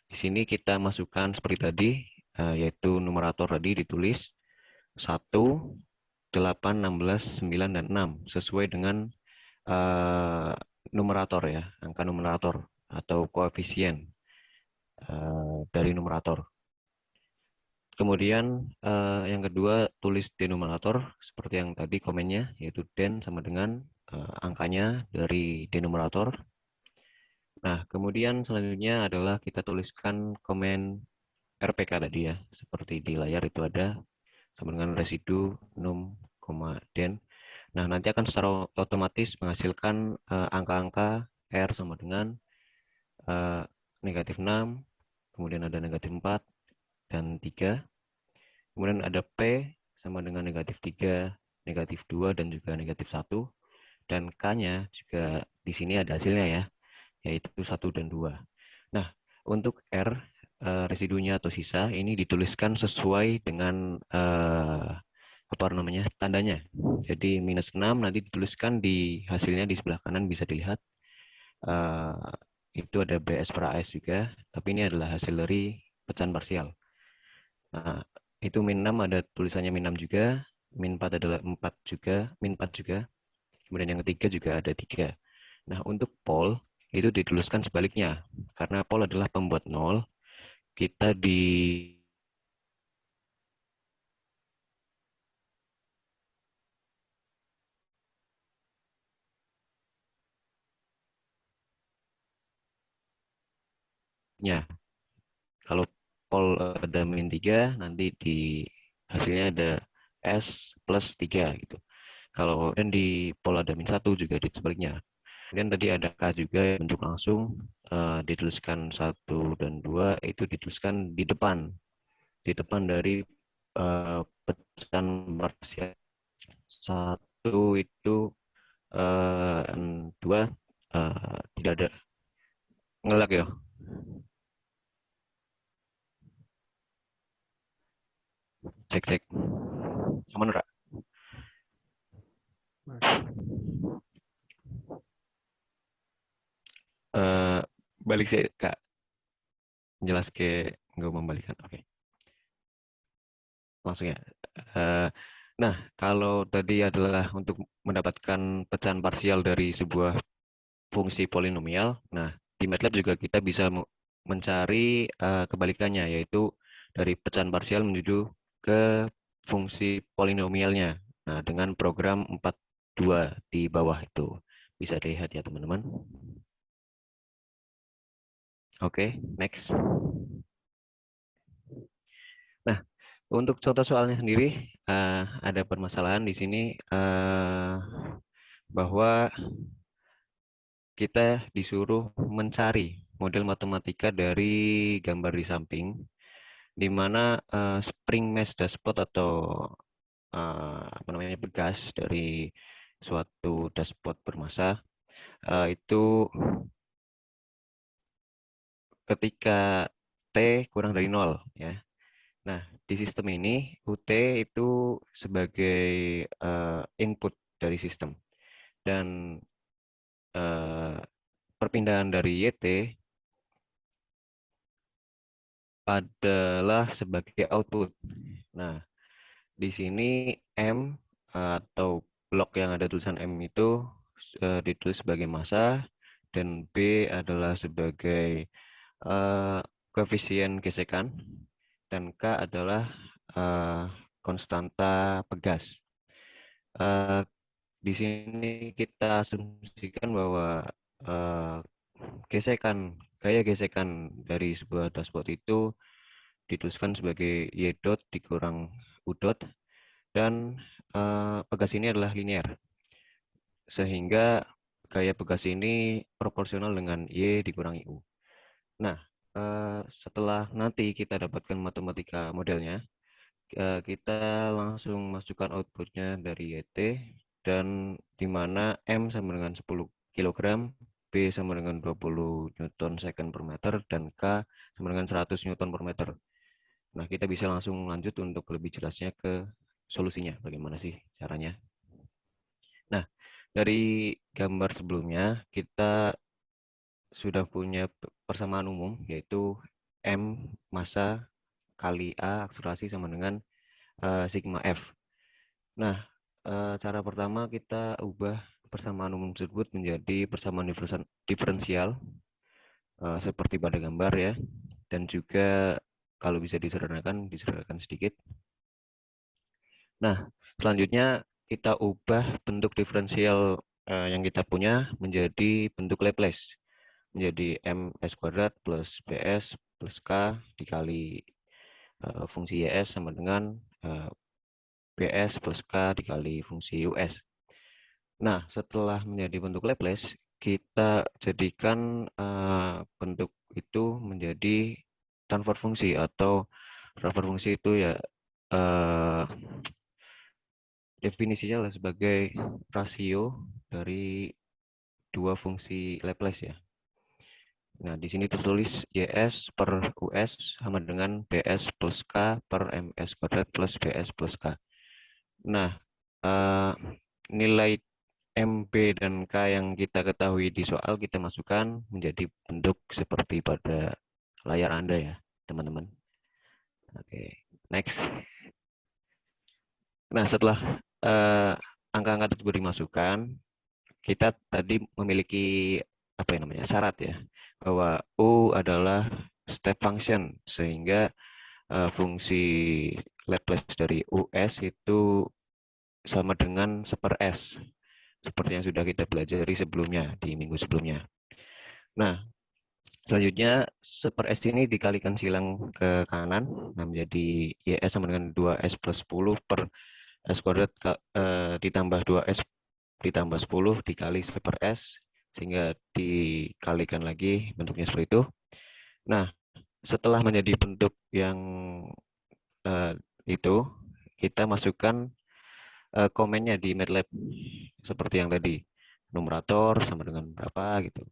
di sini kita masukkan seperti tadi, yaitu numerator tadi ditulis 1, 8, 16, 9, dan 6 sesuai dengan numerator ya, angka numerator atau koefisien dari numerator. Kemudian yang kedua, tulis denominator seperti yang tadi komennya, yaitu den sama dengan angkanya dari denominator. Nah, kemudian selanjutnya adalah kita tuliskan komen RPK tadi ya, seperti di layar itu ada sama dengan residu num, den. Nah, nanti akan secara otomatis menghasilkan angka-angka R sama dengan negatif 6, kemudian ada negatif 4, dan 3. Kemudian ada P sama dengan negatif 3, negatif 2, dan juga negatif 1. Dan K-nya juga di sini ada hasilnya ya, yaitu 1 dan 2. Nah, untuk R, residunya atau sisa, ini dituliskan sesuai dengan apa namanya tandanya. Jadi -6 nanti dituliskan di hasilnya di sebelah kanan bisa dilihat. Itu ada BS per AS juga, tapi ini adalah hasil dari pecahan parsial. Nah, itu -6 ada tulisannya -6 juga, -4 adalah 4 juga, -4 juga. Kemudian yang ketiga juga ada 3. Nah, untuk pol itu dituliskan sebaliknya. Karena pol adalah pembuat 0, kita di nya. Kalau pol ada -3, nanti di hasilnya ada S plus 3 gitu. Kalau dan di pol ada -1 juga di sebaliknya. Kemudian tadi ada K juga bentuk langsung dituliskan 1 dan 2 itu dituliskan di depan dari pecahan parsial. 1 itu 2 tidak ada ngelak ya. Cek sama Nera. Balik sih Kak, jelas ke nggak membalikan. Oke, langsung ya. Nah, kalau tadi adalah untuk mendapatkan pecahan parsial dari sebuah fungsi polinomial, nah di MATLAB juga kita bisa mencari kebalikannya, yaitu dari pecahan parsial menuju ke fungsi polinomialnya. Nah, dengan program 42 di bawah itu. Bisa dilihat ya teman-teman. Oke, next. Nah, untuk contoh soalnya sendiri, ada permasalahan di sini bahwa kita disuruh mencari model matematika dari gambar di samping, di mana spring mesh dashboard atau apa namanya bekas dari suatu dashboard bermassa itu ketika T kurang dari 0 ya. Nah, di sistem ini UT itu sebagai input dari sistem dan perpindahan dari YT adalah sebagai output. Nah, di sini M atau blok yang ada tulisan M itu ditulis sebagai massa dan B adalah sebagai koefisien gesekan dan K adalah konstanta pegas. Di sini kita asumsikan bahwa gaya gesekan dari sebuah dashboard itu dituliskan sebagai Y dot dikurang U dot dan pegas ini adalah linear sehingga gaya pegas ini proporsional dengan Y dikurangi U. Nah, setelah nanti kita dapatkan matematika modelnya, kita langsung masukkan outputnya dari YT dan di mana M sama dengan 10 kg, B sama dengan 20 Newton second per meter, dan K sama dengan 100 Newton per meter. Nah, kita bisa langsung lanjut untuk lebih jelasnya ke solusinya. Bagaimana sih caranya? Nah, dari gambar sebelumnya, kita sudah punya persamaan umum, yaitu M massa kali A akselerasi sama dengan sigma F. Nah, cara pertama kita ubah persamaan umum tersebut menjadi persamaan diferensial seperti pada gambar ya, dan juga kalau bisa disederhanakan sedikit. Nah, selanjutnya kita ubah bentuk diferensial yang kita punya menjadi bentuk Laplace, menjadi ms kuadrat plus bs plus k dikali fungsi ys sama dengan bs plus k dikali fungsi us. Nah, setelah menjadi bentuk Laplace, kita jadikan bentuk itu menjadi transfer fungsi, atau transfer fungsi itu ya definisinya adalah sebagai rasio dari dua fungsi Laplace ya. Nah, di sini tertulis YS per US sama dengan BS plus K per MS kuadrat plus BS plus K. Nah, nilai MB dan K yang kita ketahui di soal kita masukkan menjadi bentuk seperti pada layar Anda ya, teman-teman. Oke, next. Nah, setelah angka-angka tersebut dimasukkan, kita tadi memiliki apa yang namanya syarat ya, bahwa U adalah step function, sehingga fungsi Laplace dari US itu sama dengan 1/s, seperti yang sudah kita pelajari sebelumnya, di minggu sebelumnya. Nah, selanjutnya 1/s ini dikalikan silang ke kanan, nah menjadi YS sama dengan 2S plus 10 per S kuadrat ditambah 2S ditambah 10 dikali 1/s, sehingga dikalikan lagi bentuknya seperti itu. Nah, setelah menjadi bentuk yang itu, kita masukkan komennya di MATLAB seperti yang tadi, numerator sama dengan berapa gitu,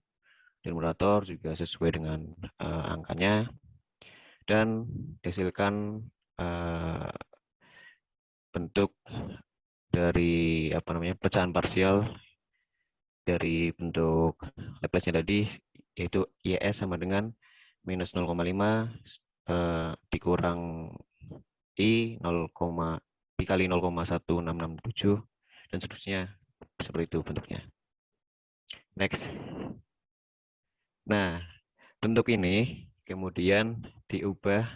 numerator juga sesuai dengan angkanya, dan dihasilkan bentuk dari apa namanya pecahan parsial dari bentuk Laplace-nya tadi, yaitu YS sama dengan minus 0,5 dikurang I 0, dikali 0,1667 dan seterusnya, seperti itu bentuknya. Next. Nah, bentuk ini kemudian diubah,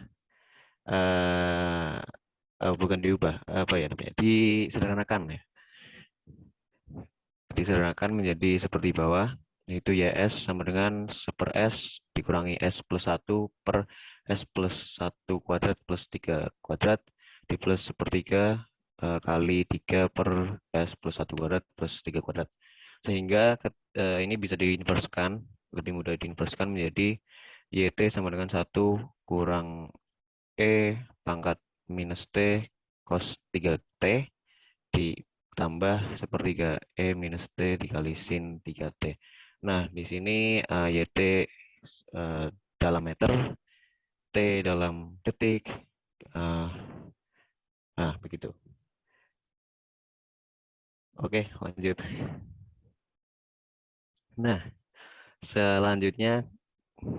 bukan diubah, apa ya namanya, disederhanakan ya. Disederhanakan menjadi seperti bawah, yaitu YS sama dengan 1/s dikurangi S plus 1 per S plus 1 kuadrat plus 3 kuadrat di plus 1/3 kali 3 per S plus 1 kuadrat plus 3 kuadrat. Sehingga ini bisa diinverskan, lebih mudah diinverskan menjadi YT sama dengan 1 kurang E pangkat minus T cos 3T ditambah 1/3 E minus T dikali sin 3T. Nah, di sini YT dalam meter, T dalam detik. Nah, begitu. Oke, lanjut. Nah, selanjutnya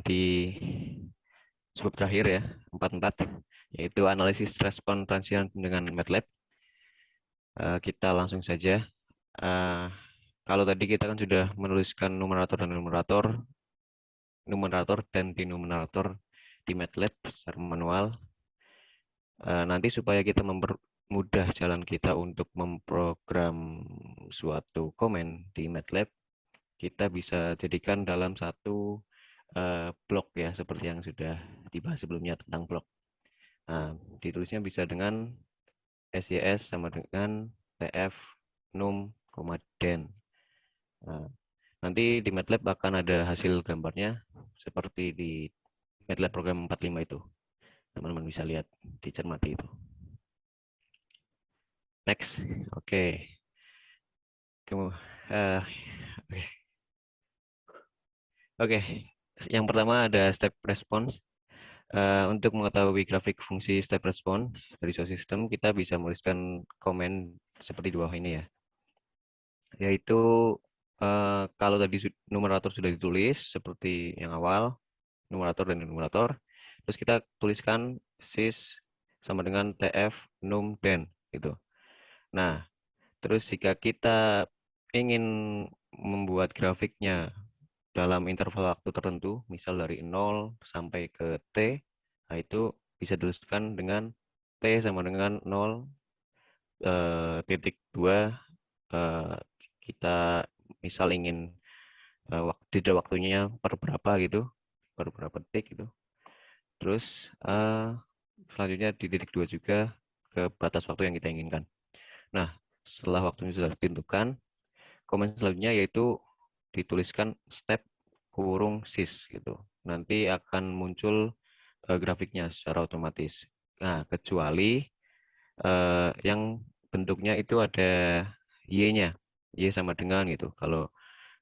di sebab terakhir ya, 44, yaitu analisis respon transient dengan MATLAB. Kita langsung saja. Kalau tadi kita kan sudah menuliskan numerator dan denominator di MATLAB secara manual. Nanti supaya kita mempermudah jalan kita untuk memprogram suatu komen di MATLAB, kita bisa jadikan dalam satu blok ya, seperti yang sudah dibahas sebelumnya tentang blok. Nah, ditulisnya bisa dengan SYS sama dengan TF num, den. Nah, nanti di MATLAB akan ada hasil gambarnya seperti di MATLAB program 45 itu. Teman-teman bisa lihat, dicermati itu. Next, oke. Oke, yang pertama ada step response. Untuk mengetahui grafik fungsi step response dari suatu sistem, kita bisa menuliskan komen seperti di bawah ini ya. Yaitu kalau tadi numerator sudah ditulis seperti yang awal, numerator dan denominator, terus kita tuliskan sys sama dengan TF num den gitu. Nah, terus jika kita ingin membuat grafiknya dalam interval waktu tertentu, misal dari 0 sampai ke T, nah itu bisa dituliskan dengan T sama dengan 0,2. Kita misal ingin jeda waktunya per berapa gitu, per berapa detik gitu. Terus selanjutnya di titik 2 juga ke batas waktu yang kita inginkan. Nah, setelah waktunya sudah ditentukan, komen selanjutnya yaitu dituliskan step kurung sys gitu. Nanti akan muncul grafiknya secara otomatis. Nah, kecuali yang bentuknya itu ada Y-nya, Y sama dengan gitu.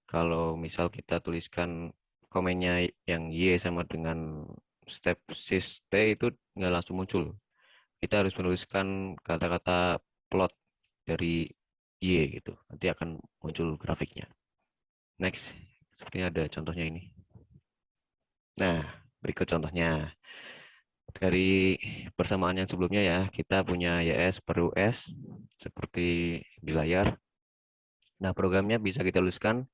Kalau misal kita tuliskan komennya yang Y sama dengan step sys T itu nggak langsung muncul. Kita harus menuliskan kata-kata plot dari Y gitu. Nanti akan muncul grafiknya. Next, sepertinya ada contohnya ini. Nah, berikut contohnya. Dari persamaan yang sebelumnya ya, kita punya YS per US seperti di layar. Nah, programnya bisa kita tuliskan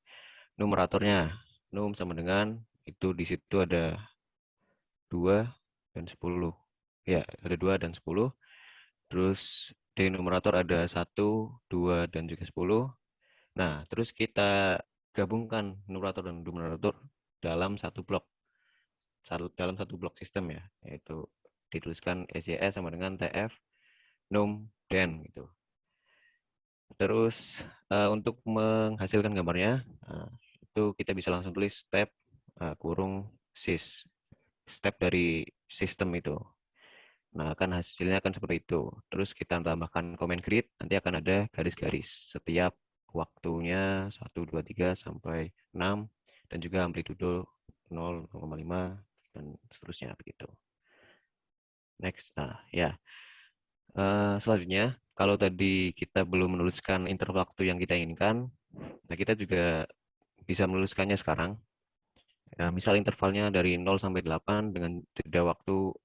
numeratornya. Num sama dengan itu di situ ada 2 dan 10. Ya, ada 2 dan 10. Terus di numerator ada 1, 2 dan juga 10. Nah, terus kita gabungkan numerator dan denominator dalam satu blok. Dalam satu blok sistem ya, yaitu dituliskan SYS sama dengan TF num den gitu. Terus untuk menghasilkan gambarnya itu kita bisa langsung tulis step kurung sys, step dari sistem itu. Nah, akan hasilnya akan seperti itu. Terus kita tambahkan comment grid, nanti akan ada garis-garis setiap waktunya 1, 2, 3 sampai 6 dan juga amplitudo 0, 0,5 dan seterusnya begitu. Next, ya. Selanjutnya, kalau tadi kita belum menuliskan interval waktu yang kita inginkan, nah kita juga bisa menuliskannya sekarang. Ya, misal intervalnya dari 0 sampai 8 dengan jeda waktu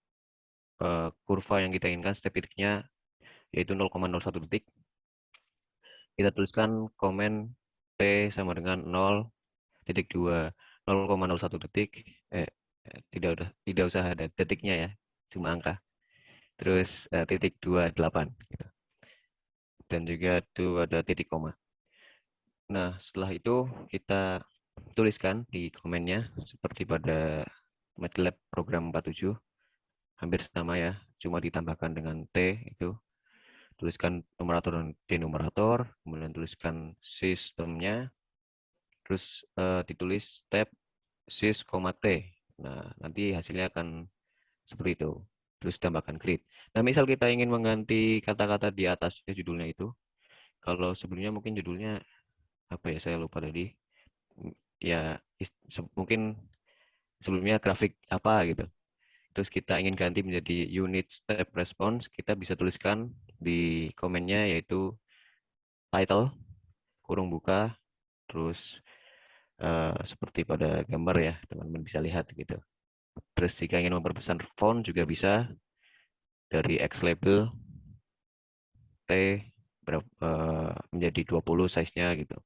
kurva yang kita inginkan, step titiknya yaitu 0,01 detik. Kita tuliskan komen T sama dengan 0,2, 0,01 detik. Tidak usah ada detiknya ya, cuma angka. Terus titik 28 gitu. Dan juga itu ada titik koma. Nah, setelah itu kita tuliskan di komennya seperti pada MATLAB program 47. Hampir sama ya, cuma ditambahkan dengan T itu. Tuliskan numerator dan denumerator, kemudian tuliskan sistemnya, terus ditulis tab sys, T. Nah, nanti hasilnya akan seperti itu. Terus tambahkan grid. Nah, misal kita ingin mengganti kata-kata di atasnya judulnya itu, kalau sebelumnya mungkin judulnya apa ya, saya lupa tadi. Ya, mungkin sebelumnya grafik apa gitu. Terus kita ingin ganti menjadi unit step response, kita bisa tuliskan di komennya yaitu title, kurung buka, terus seperti pada gambar ya, teman-teman bisa lihat gitu. Terus jika ingin memperbesar font juga bisa dari X label T menjadi 20 size-nya gitu.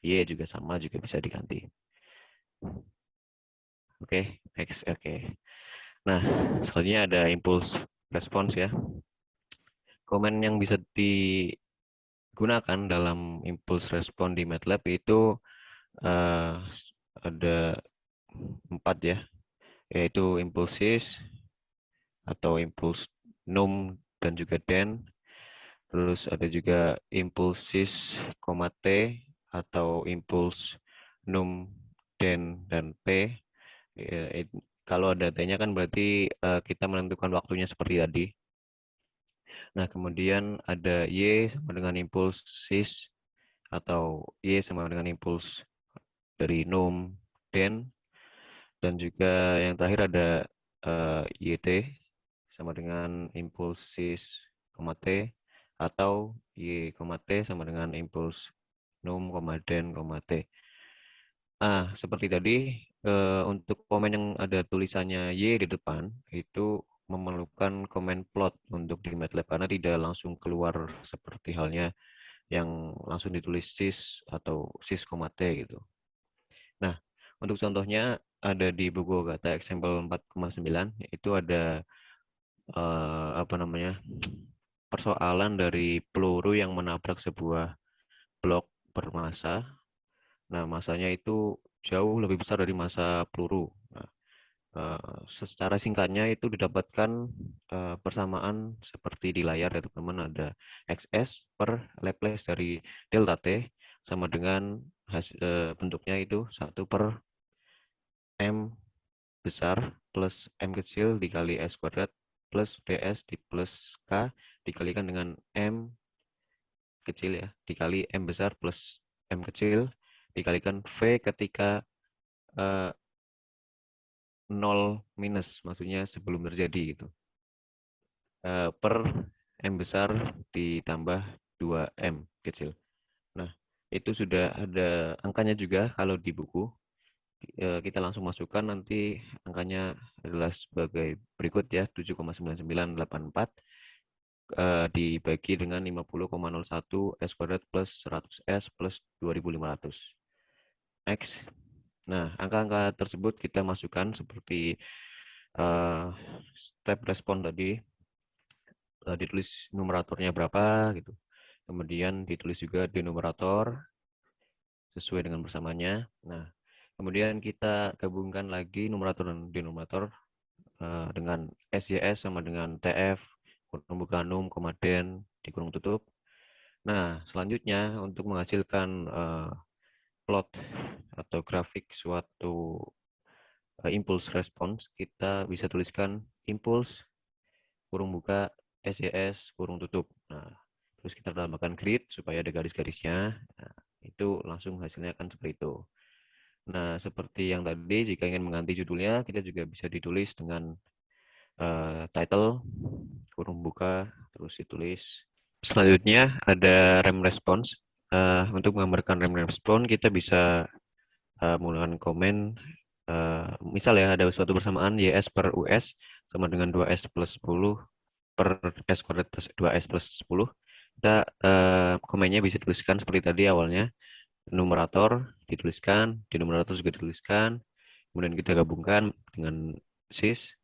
Y juga sama, juga bisa diganti. Oke, next. Oke. Nah, selanjutnya ada impulse response ya. Komen yang bisa digunakan dalam impulse response di MATLAB itu ada 4 ya, yaitu impulses atau impuls num dan juga den. Terus ada juga impulsis, T atau impuls num, den, dan T. Kalau ada T-nya kan berarti kita menentukan waktunya seperti tadi. Nah, kemudian ada Y sama dengan impuls sis atau Y sama dengan impuls dari num, den. Dan juga yang terakhir ada YT sama dengan impuls sis, T atau Y, T sama dengan impuls num, den, T. Seperti tadi, untuk komen yang ada tulisannya Y di depan, itu memerlukan komen plot untuk di MATLAB, karena tidak langsung keluar seperti halnya yang langsung ditulis sis atau sis, T gitu. Nah, untuk contohnya ada di buku kata example 4,9, itu ada persoalan dari peluru yang menabrak sebuah blok bermassa. Nah, masanya itu jauh lebih besar dari massa peluru. Nah, secara singkatnya itu didapatkan persamaan seperti di layar ya teman-teman, ada XS per Laplace dari delta T sama dengan bentuknya itu 1 per M besar plus M kecil dikali S kuadrat plus DS di plus K dikalikan dengan M kecil ya, dikali M besar plus M kecil dikalikan V ketika 0 minus, maksudnya sebelum terjadi gitu. Per M besar ditambah 2M kecil. Nah, itu sudah ada angkanya juga kalau di buku. Kita langsung masukkan, nanti angkanya adalah sebagai berikut ya, 7,9984 dibagi dengan 50,01 S kuadrat plus 100 S plus 2500. Next. Nah, angka-angka tersebut kita masukkan seperti step respon tadi, ditulis numeratornya berapa gitu. Kemudian ditulis juga denumerator sesuai dengan bersamanya. Nah, kemudian kita gabungkan lagi numerator dan denominator dengan SYS sama dengan TF, kurung buka num, den, dikurung tutup. Nah, selanjutnya untuk menghasilkan plot atau grafik suatu impulse response, kita bisa tuliskan impulse, kurung buka, SYS, kurung tutup. Nah, terus kita tambahkan grid supaya ada garis-garisnya. Nah, itu langsung hasilnya akan seperti itu. Nah, seperti yang tadi, jika ingin mengganti judulnya, kita juga bisa ditulis dengan title, kurung buka, terus ditulis. Selanjutnya ada rem response. Untuk menggambarkan rem response, kita bisa menggunakan komen. Misal ya, ada suatu bersamaan YS per US sama dengan 2S plus 10 per S kuadrat plus 2S plus 10. Kita komennya bisa tuliskan seperti tadi awalnya. Numerator dituliskan, denominator juga dituliskan, kemudian kita gabungkan dengan sys,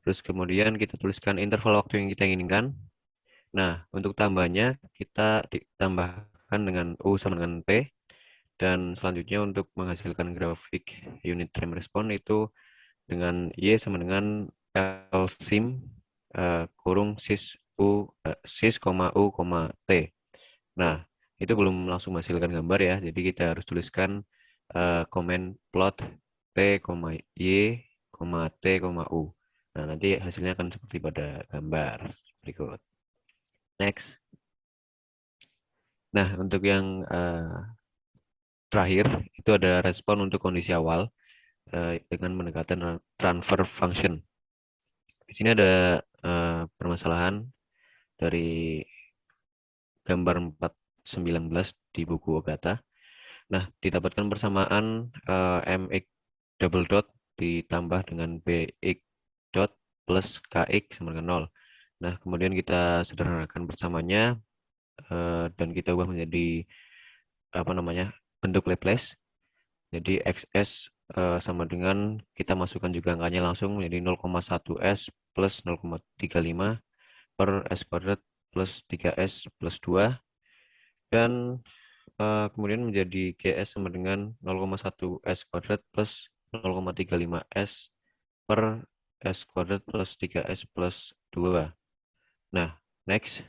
terus kemudian kita tuliskan interval waktu yang kita inginkan. Nah, untuk tambahnya kita ditambahkan dengan U sama dengan P, dan selanjutnya untuk menghasilkan grafik unit rem respon itu dengan Y sama dengan LSIM kurung sys U sys, U, T. Nah, itu belum langsung menghasilkan gambar ya, jadi kita harus tuliskan komen plot T, Y, T, U. Nah, nanti hasilnya akan seperti pada gambar berikut. Next. Nah, untuk yang terakhir, itu ada respon untuk kondisi awal dengan pendekatan transfer function. Di sini ada permasalahan dari gambar 419 di buku Ogata. Nah, didapatkan persamaan mx double dot ditambah dengan bx dot plus kx sama dengan 0. Nah, kemudian kita sederhanakan bersamanya dan kita ubah menjadi bentuk Laplace. Jadi xs sama dengan kita masukkan juga angkanya langsung menjadi 0,1 s plus 0,35 per s kuadrat plus 3s plus 2, dan kemudian menjadi GS sama dengan 0,1 S kuadrat plus 0,35 S per S kuadrat plus 3S plus 2. Nah, next.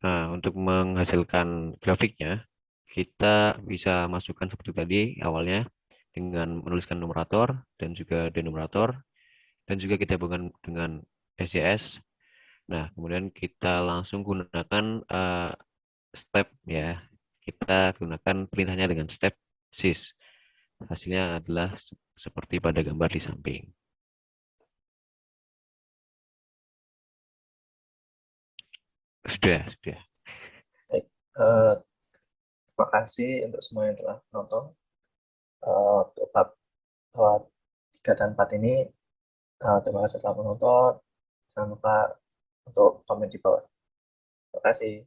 Nah, untuk menghasilkan grafiknya, kita bisa masukkan seperti tadi awalnya dengan menuliskan numerator dan juga denumerator, dan juga kita hubungkan dengan SYS. Nah, kemudian kita langsung gunakan step ya. Kita gunakan perintahnya dengan step sys. Hasilnya adalah seperti pada gambar di samping. Sudah. Baik, terima kasih untuk semua yang telah menonton. Untuk bab 3 dan 4 ini, terima kasih telah menonton. Jangan lupa untuk komen di bawah. Terima kasih.